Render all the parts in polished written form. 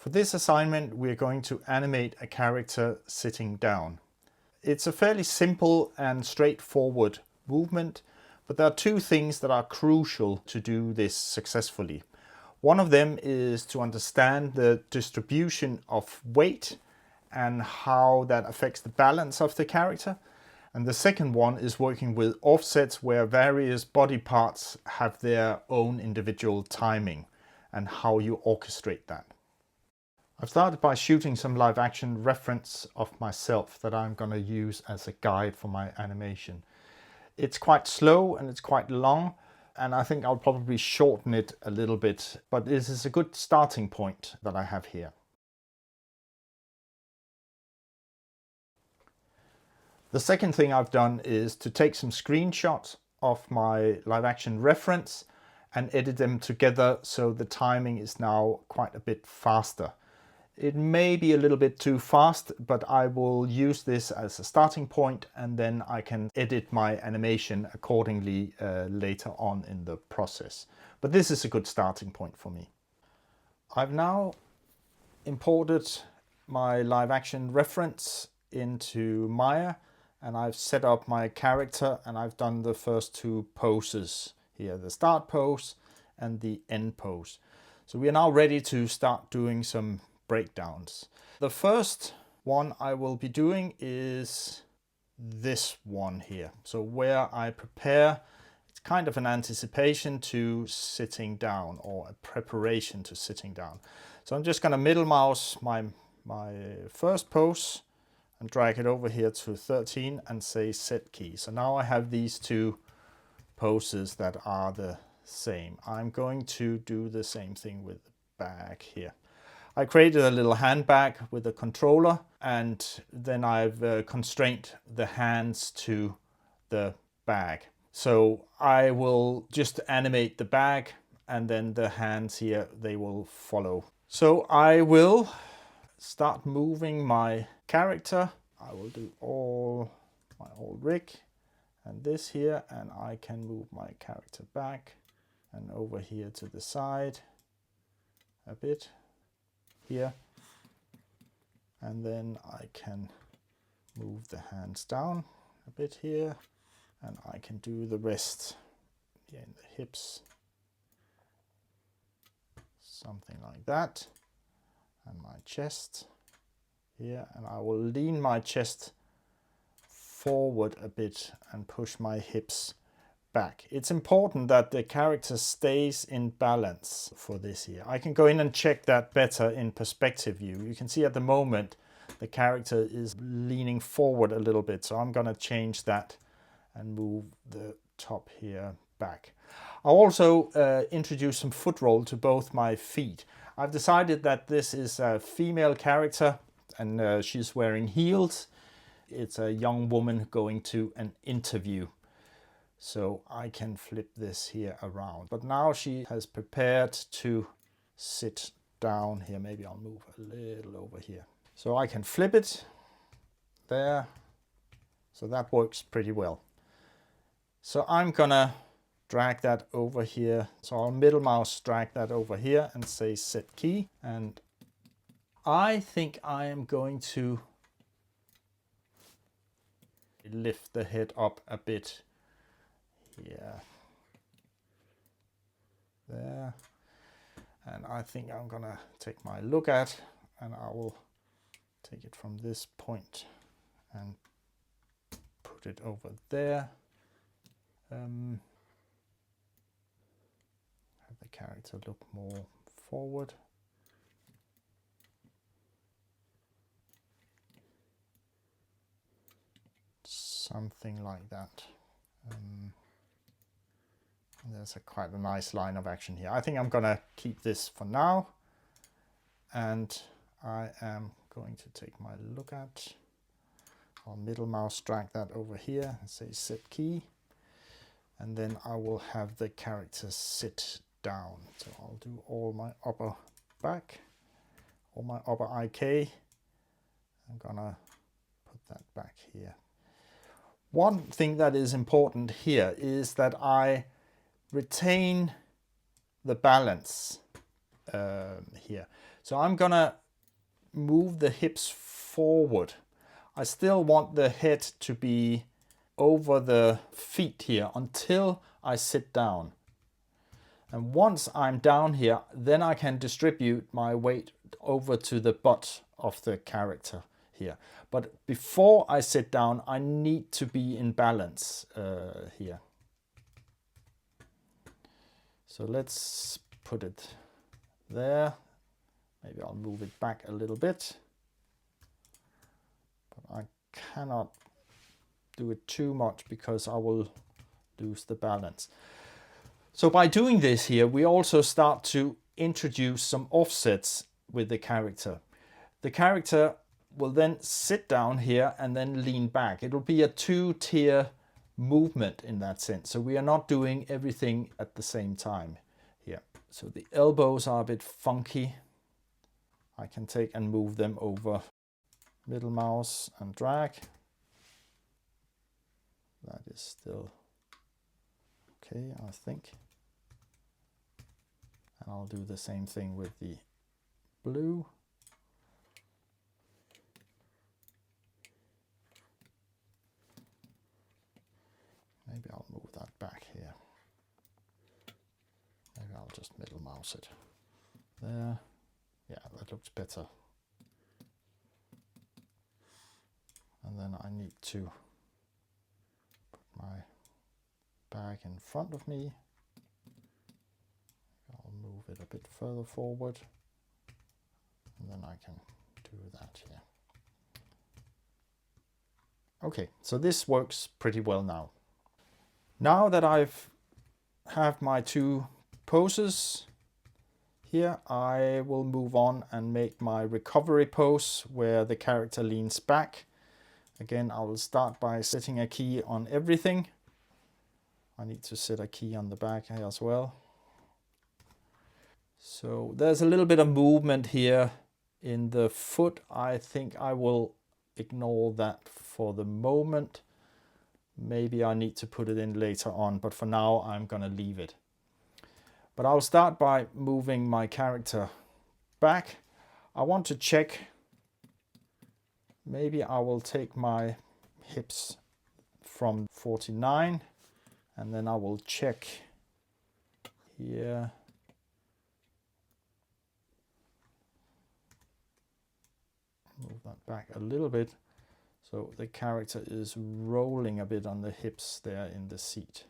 For this assignment, we're going to animate a character sitting down. It's a fairly simple and straightforward movement, but there are two things that are crucial to do this successfully. One of them is to understand the distribution of weight and how that affects the balance of the character. And the second one is working with offsets where various body parts have their own individual timing and how you orchestrate that. I've started by shooting some live action reference of myself that I'm going to use as a guide for my animation. It's quite slow and it's quite long, and I think I'll probably shorten it a little bit, but this is a good starting point that I have here. The second thing I've done is to take some screenshots of my live action reference and edit them together so the timing is now quite a bit faster. It may be a little bit too fast, but I will use this as a starting point and then I can edit my animation accordingly later on in the process. But this is a good starting point for me. I've now imported my live action reference into Maya and I've set up my character and I've done the first two poses here, the start pose and the end pose. So we are now ready to start doing some breakdowns. The first one I will be doing is this one here. So where I prepare, it's kind of an anticipation to sitting down or a preparation to sitting down. So I'm just going to middle mouse my first pose and drag it over here to 13 and say set key. So now I have these two poses that are the same. I'm going to do the same thing with the bag here. I created a little handbag with a controller and then I've constrained the hands to the bag. So I will just animate the bag and then the hands here, they will follow. So I will start moving my character. I will do all my old rig and this here, and I can move my character back and over here to the side a bit. Here, and then I can move the hands down a bit here and I can do the rest here in the hips, something like that, and my chest here, and I will lean my chest forward a bit and push my hips back. It's important that the character stays in balance for this here. I can go in and check that better in perspective view. You can see at the moment the character is leaning forward a little bit, so I'm going to change that and move the top here back. I'll also introduce some foot roll to both my feet. I've decided that this is a female character and she's wearing heels. It's a young woman going to an interview. So I can flip this here around. But now she has prepared to sit down here. Maybe I'll move a little over here. So I can flip it there. So that works pretty well. So I'm gonna drag that over here. So I'll middle mouse drag that over here and say set key. And I think I am going to lift the head up a bit. Yeah, there, and I think I'm gonna take my look at and I will take it from this point and put it over there. Have the character look more forward. Something like that. There's quite a nice line of action here. I think I'm gonna keep this for now, and I am going to take my look at. I'll middle mouse drag that over here and say set key, and then I will have the character sit down. So I'll do all my upper back, all my upper IK. I'm gonna put that back here. One thing that is important here is that I retain the balance here. So I'm gonna move the hips forward. I still want the head to be over the feet here until I sit down. And once I'm down here, then I can distribute my weight over to the butt of the character here. But before I sit down, I need to be in balance here. So let's put it there. Maybe I'll move it back a little bit. But I cannot do it too much because I will lose the balance. So by doing this here, we also start to introduce some offsets with the character. The character will then sit down here and then lean back. It will be a two-tier movement in that sense. So we are not doing everything at the same time here. So the elbows are a bit funky. I can take and move them over. Middle mouse and drag. That is still okay, I think. And I'll do the same thing with the blue. Maybe I'll move that back here. Maybe I'll just middle mouse it. There. Yeah, that looks better. And then I need to put my bag in front of me. I'll move it a bit further forward. And then I can do that here. Okay, so this works pretty well now. Now that have my two poses here, I will move on and make my recovery pose where the character leans back. Again, I will start by setting a key on everything. I need to set a key on the back here as well. So there's a little bit of movement here in the foot. I think I will ignore that for the moment. Maybe I need to put it in later on, but for now I'm going to leave it. But I'll start by moving my character back. I want to check. Maybe I will take my hips from 49 and then I will check here. Move that back a little bit. So the character is rolling a bit on the hips there in the seat.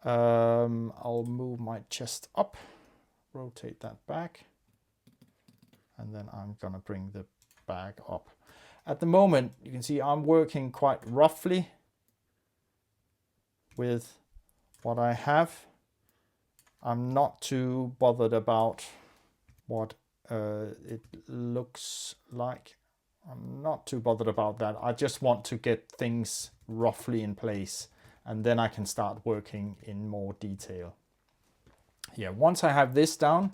I'll move my chest up, rotate that back, and then I'm gonna bring the bag up. At the moment, you can see I'm working quite roughly with what I have. I'm not too bothered about what it looks like. I'm not too bothered about that. I just want to get things roughly in place and then I can start working in more detail. Yeah, once I have this down,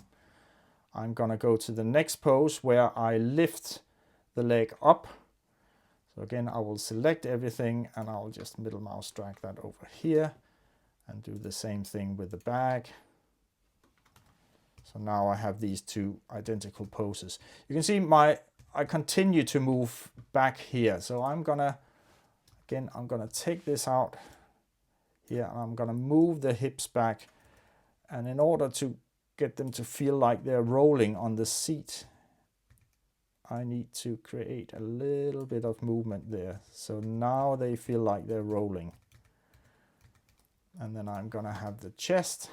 I'm gonna go to the next pose where I lift the leg up. So again, I will select everything and I'll just middle mouse drag that over here and do the same thing with the bag. So now I have these two identical poses. You can see I continue to move back here. So I'm gonna take this out here and I'm gonna move the hips back. And in order to get them to feel like they're rolling on the seat, I need to create a little bit of movement there. So now they feel like they're rolling. And then I'm gonna have the chest.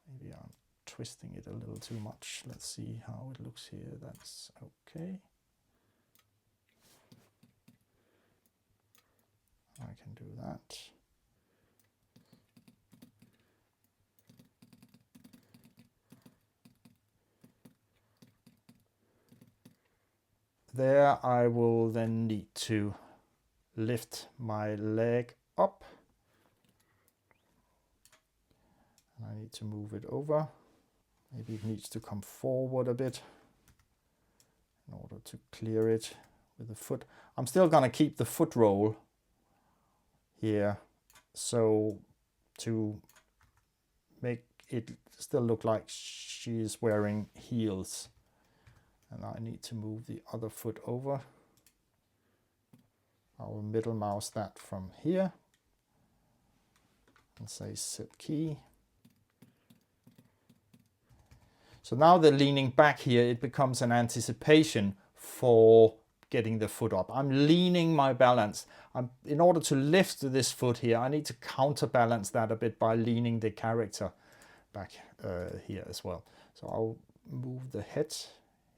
Maybe I'm twisting it a little too much. Let's see how it looks here. That's okay. I can do that. There I will then need to lift my leg up. And I need to move it over. Maybe it needs to come forward a bit in order to clear it with the foot. I'm still going to keep the foot roll here, so to make it still look like she is wearing heels. And I need to move the other foot over. I will middle mouse that from here and say set key. So now they're leaning back here, it becomes an anticipation for getting the foot up. I'm leaning my balance. In order to lift this foot here, I need to counterbalance that a bit by leaning the character back here as well. So I'll move the head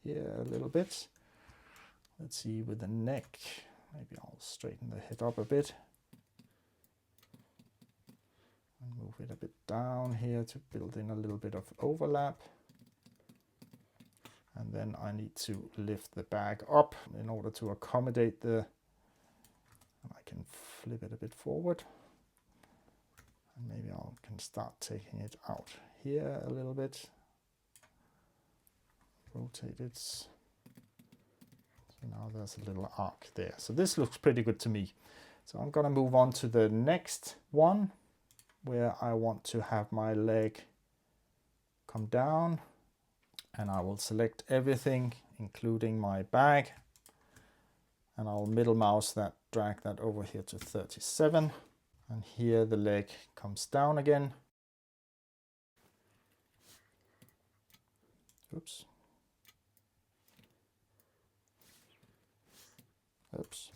here a little bit. Let's see with the neck, maybe I'll straighten the head up a bit. And move it a bit down here to build in a little bit of overlap. And then I need to lift the bag up in order to accommodate the, I can flip it a bit forward. And maybe I can start taking it out here a little bit. Rotate it. So now there's a little arc there. So this looks pretty good to me. So I'm gonna move on to the next one where I want to have my leg come down. And I will select everything, including my bag. And I'll middle mouse that, drag that over here to 37. And here the leg comes down again. Oops. Oops.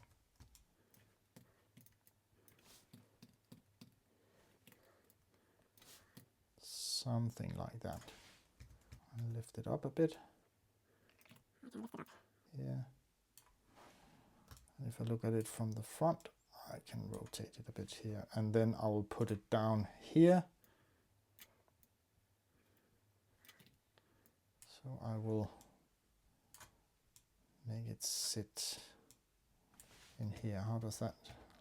Something like that. And lift it up a bit. Yeah. And if I look at it from the front, I can rotate it a bit here. And then I will put it down here. So I will make it sit in here. How does that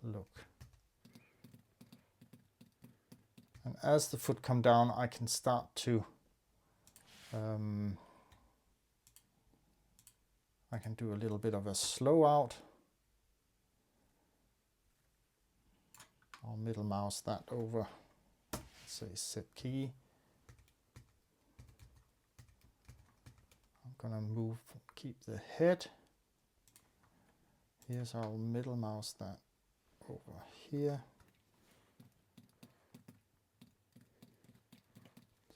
look? And as the foot come down, I can start to I can do a little bit of a slow out. I'll middle mouse that over, say set key. I'm gonna move, keep the head here, so I'll middle mouse that over here.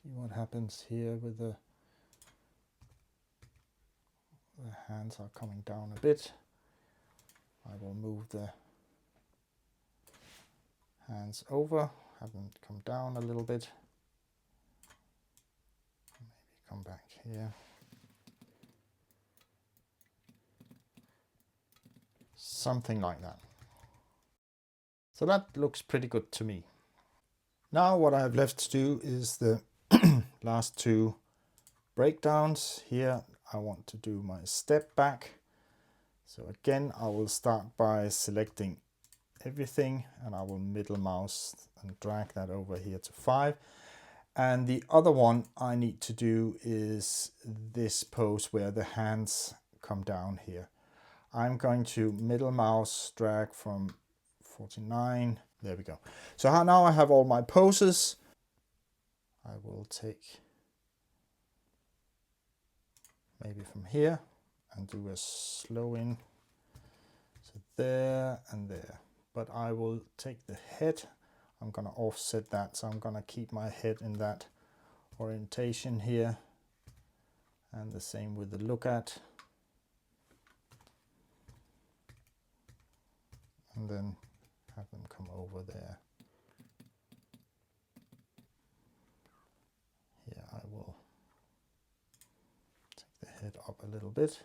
See what happens here with the hands are coming down a bit. I will move the hands over, have them come down a little bit. Maybe come back here. Something like that. So that looks pretty good to me. Now what I have left to do is the last two breakdowns. Here I want to do my step back. So again, I will start by selecting everything and I will middle mouse and drag that over here to 5. And the other one I need to do is this pose where the hands come down here. I'm going to middle mouse drag from 49. There we go. So now I have all my poses. I will take maybe from here and do a slow in. So there and there. But I will take the head. I'm going to offset that. So I'm going to keep my head in that orientation here. And the same with the look at. And then have them come over there. Here I will take the head up a little bit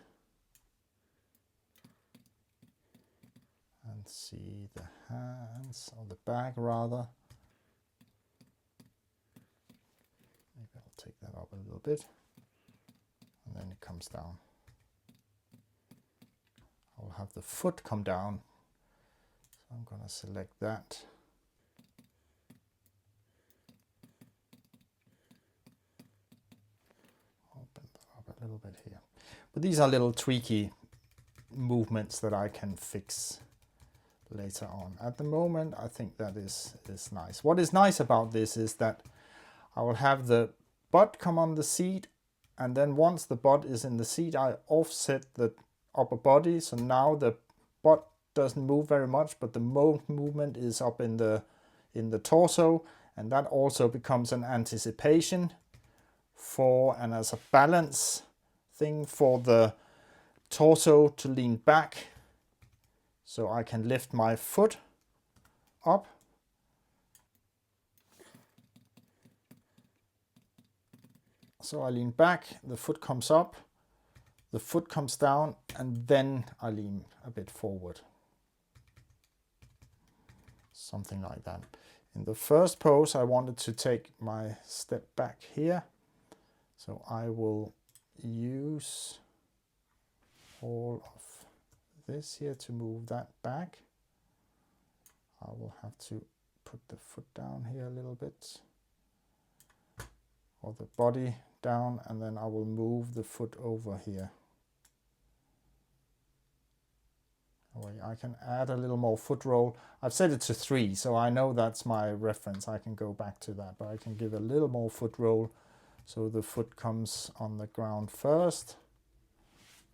and see the hands, or the bag rather. Maybe I'll take that up a little bit and then it comes down. I'll have the foot come down. So I'm going to select that. Open that up a little bit here. But these are little tweaky movements that I can fix later on. At the moment, I think that is nice. What is nice about this is that I will have the butt come on the seat, and then once the butt is in the seat, I offset the upper body. So now the butt doesn't move very much, but the most movement is up in the torso, and that also becomes an anticipation for, and as a balance thing for the torso to lean back, so I can lift my foot up. So I lean back, the foot comes up, the foot comes down, and then I lean a bit forward. Something like that. In the first pose, I wanted to take my step back here. So I will use all of this here to move that back. I will have to put the foot down here a little bit, or the body down, and then I will move the foot over here. I can add a little more foot roll. I've set it to 3, so I know that's my reference. I can go back to that, but I can give a little more foot roll. So the foot comes on the ground first.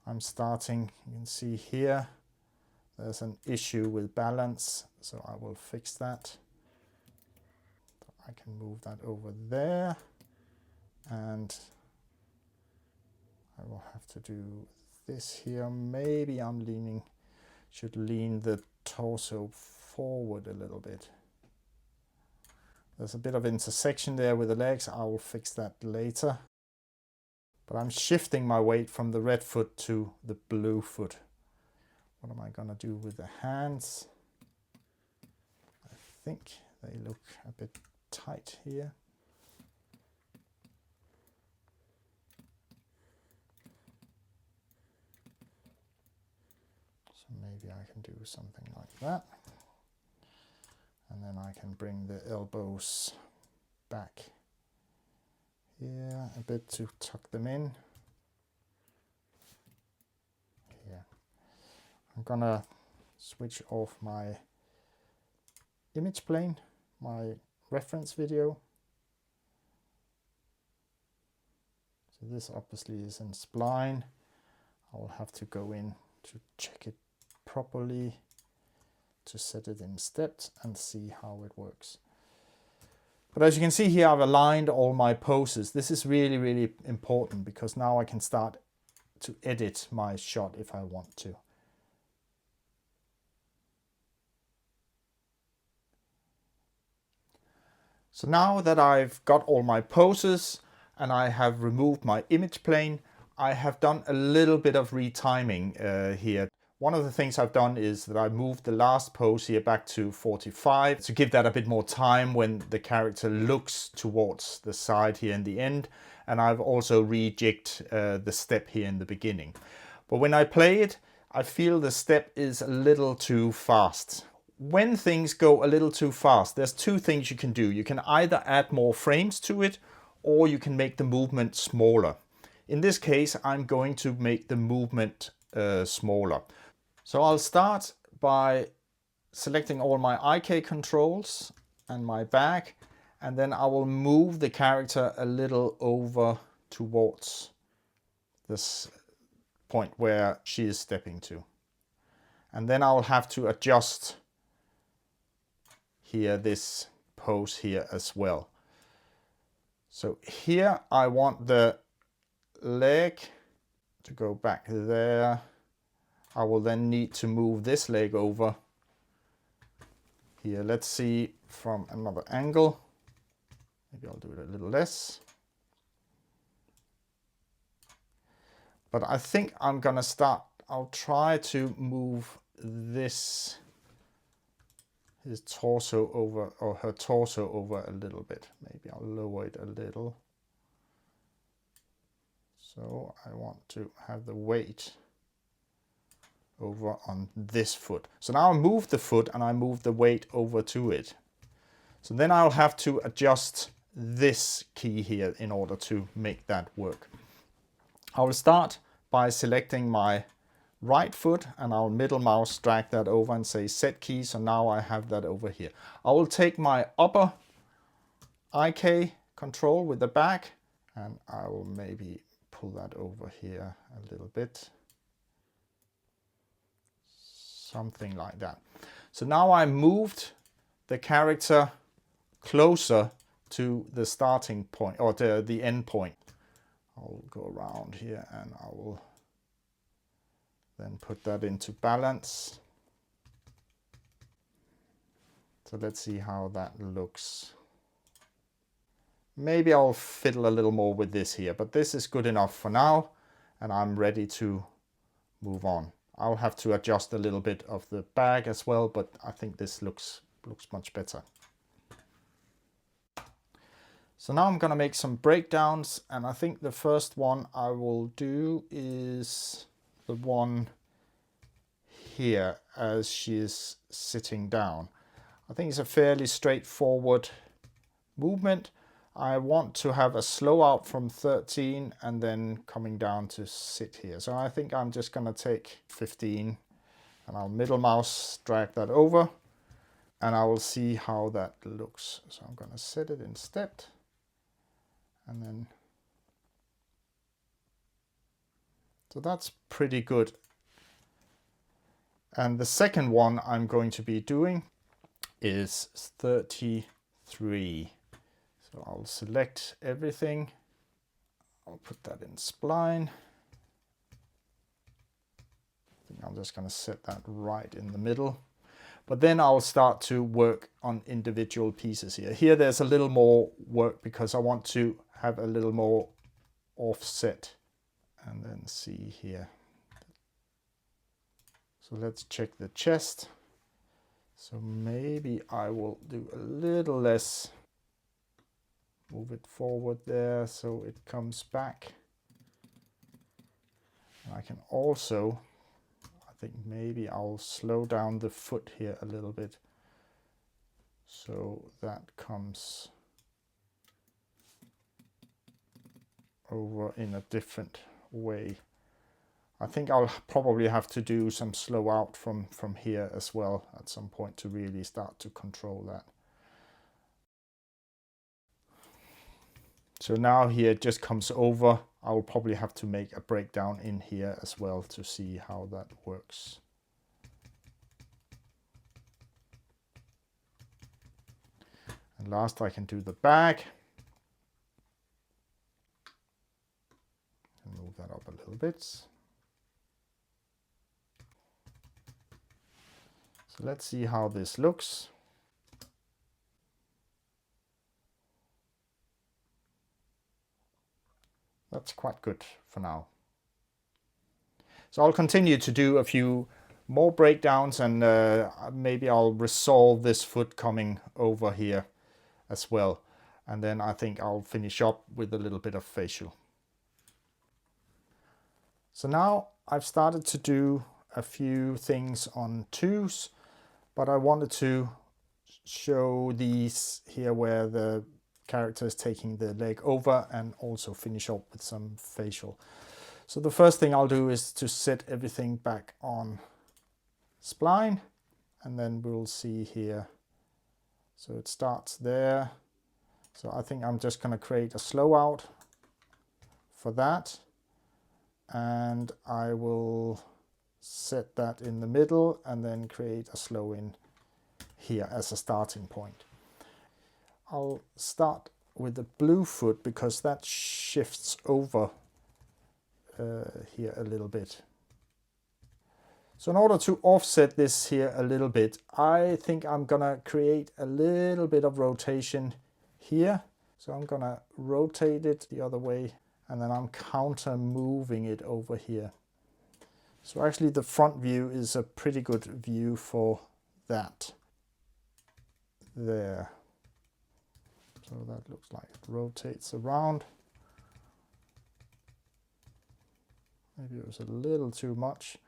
I'm starting, you can see here, there's an issue with balance, so I will fix that. I can move that over there, and I will have to do this here. Maybe I'm should lean the torso forward a little bit. There's a bit of intersection there with the legs. I will fix that later. But I'm shifting my weight from the red foot to the blue foot. What am I going to do with the hands? I think they look a bit tight here. So maybe I can do something like that. And then I can bring the elbows back here a bit to tuck them in. Here. I'm gonna switch off my image plane, my reference video. So this obviously is in spline. I will have to go in to check it properly, to set it in steps and see how it works. But as you can see here, I've aligned all my poses. This is really, really important because now I can start to edit my shot if I want to. So now that I've got all my poses and I have removed my image plane, I have done a little bit of retiming here. One of the things I've done is that I moved the last pose here back to 45 to give that a bit more time when the character looks towards the side here in the end. And I've also rejigged the step here in the beginning. But when I play it, I feel the step is a little too fast. When things go a little too fast, there's two things you can do. You can either add more frames to it, or you can make the movement smaller. In this case, I'm going to make the movement smaller. So I'll start by selecting all my IK controls and my back, and then I will move the character a little over towards this point where she is stepping to. And then I'll have to adjust here this pose here as well. So here I want the leg to go back there. I will then need to move this leg over here. Let's see from another angle. Maybe I'll do it a little less. But I think I'm gonna start, I'll try to move his torso over, or her torso over a little bit. Maybe I'll lower it a little. So I want to have the weight over on this foot. So now I move the foot and I move the weight over to it. So then I'll have to adjust this key here in order to make that work. I will start by selecting my right foot and I'll middle mouse drag that over and say set key. So now I have that over here. I will take my upper IK control with the bag, and I will maybe pull that over here a little bit. Something like that. So now I moved the character closer to the starting point or the end point. I'll go around here and I will then put that into balance. So let's see how that looks. Maybe I'll fiddle a little more with this here, but this is good enough for now, and I'm ready to move on. I'll have to adjust a little bit of the bag as well, but I think this looks much better. So now I'm going to make some breakdowns, and I think the first one I will do is the one here as she is sitting down. I think it's a fairly straightforward movement. I want to have a slow out from 13 and then coming down to sit here. So I think I'm just going to take 15 and I'll middle mouse drag that over, and I will see how that looks. So I'm going to set it in step, and then so that's pretty good. And the second one I'm going to be doing is 33. So I'll select everything. I'll put that in spline. I think I'm just going to set that right in the middle. But then I'll start to work on individual pieces here. Here there's a little more work because I want to have a little more offset. And then see here. So let's check the chest. So maybe I will do a little less. Move it forward there so it comes back. And I can also, I think maybe I'll slow down the foot here a little bit so that comes over in a different way. I think I'll probably have to do some slow out from here as well at some point to really start to control that. So now here it just comes over. I'll probably have to make a breakdown in here as well to see how that works. And last I can do the bag. And move that up a little bit. So let's see how this looks. That's quite good for now. So I'll continue to do a few more breakdowns, and maybe I'll resolve this foot coming over here as well. And then I think I'll finish up with a little bit of facial. So now I've started to do a few things on twos, but I wanted to show these here where the character is taking the leg over, and also finish up with some facial. So the first thing I'll do is to set everything back on spline, and then we'll see here. So it starts there. So I think I'm just going to create a slow out for that, and I will set that in the middle and then create a slow in here as a starting point. I'll start with the blue foot because that shifts over here a little bit. So in order to offset this here a little bit, I think I'm gonna create a little bit of rotation here. So I'm gonna rotate it the other way, and then I'm counter moving it over here. So actually the front view is a pretty good view for that. There. So that looks like it rotates around. Maybe it was a little too much.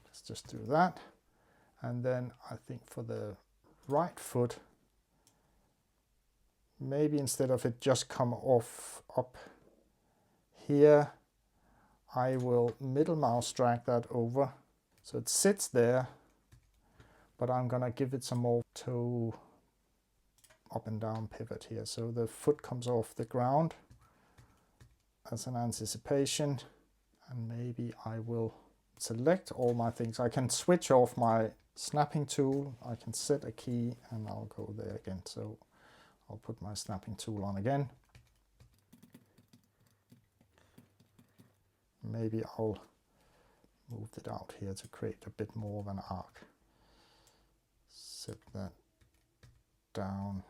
Let's just do that. And then I think for the right foot, maybe instead of it just come off up here, I will middle mouse drag that over. So it sits there, but I'm gonna give it some more toe up and down pivot here. So the foot comes off the ground as an anticipation, and maybe I will select all my things. I can switch off my snapping tool, I can set a key, and I'll go there again. So I'll put my snapping tool on again. Maybe I'll move it out here to create a bit more of an arc. Set that down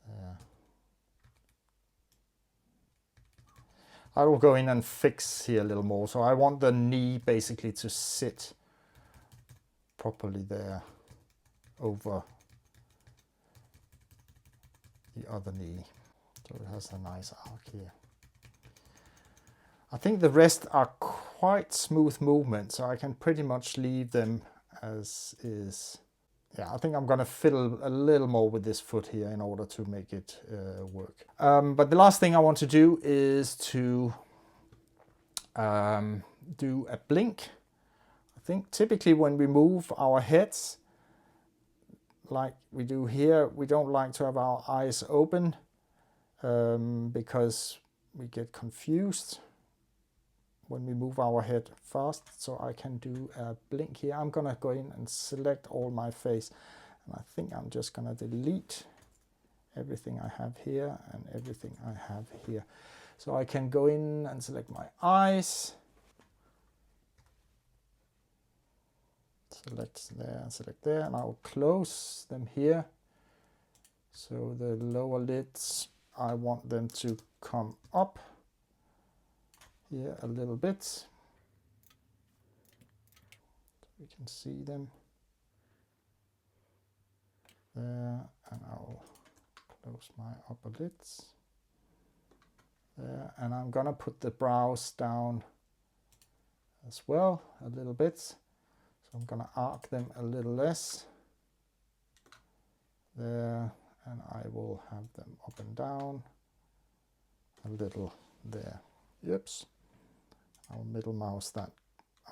there. I will go in and fix here a little more. So I want the knee basically to sit properly there over the other knee. So it has a nice arc here. I think the rest are quite smooth movements, so I can pretty much leave them as is. Yeah, I think I'm going to fiddle a little more with this foot here in order to make it work. But the last thing I want to do is to do a blink. I think typically when we move our heads, like we do here, we don't like to have our eyes open because we get confused when we move our head fast. So I can do a blink here. I'm gonna go in and select all my face, and I think I'm just gonna delete everything I have here and everything I have here. So I can go in and select my eyes, select there and select there, and I'll close them here. So the lower lids, I want them to come up here a little bit, so we can see them there, and I'll close my upper lids there, and I'm gonna put the brows down as well a little bit, so I'm gonna arc them a little less there, and I will have them up and down a little there. Oops. I'll middle mouse that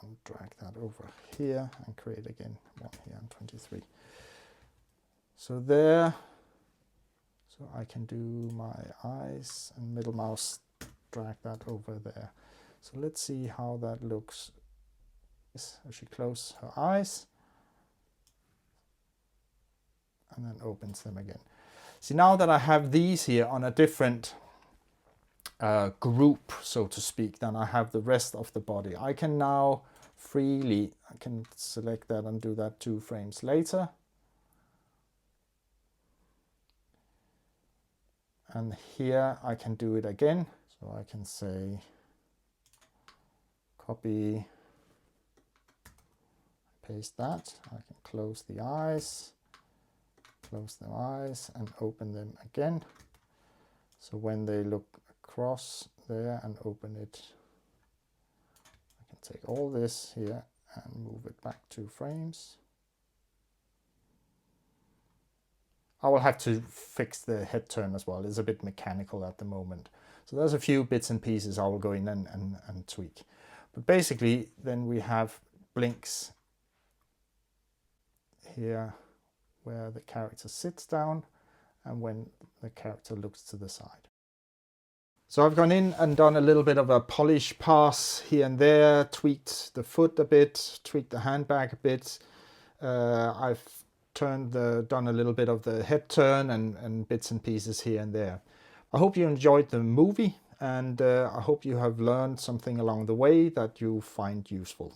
and drag that over here and create again one here and 23. So there, so I can do my eyes and middle mouse drag that over there. So let's see how that looks. So she closes her eyes and then opens them again. See, now that I have these here on a different group, so to speak, than I have the rest of the body, I can now freely, I can select that and do that 2 frames later. And here I can do it again. So I can say copy, paste that. I can close the eyes, and open them again. So when they look across there and open it, I can take all this here and move it back 2 frames. I will have to fix the head turn as well. It's a bit mechanical at the moment. So there's a few bits and pieces I will go in and tweak. But basically then we have blinks here where the character sits down and when the character looks to the side. So I've gone in and done a little bit of a polish pass here and there, tweaked the foot a bit, tweaked the handbag a bit. I've done a little bit of the head turn and bits and pieces here and there. I hope you enjoyed the movie, and I hope you have learned something along the way that you find useful.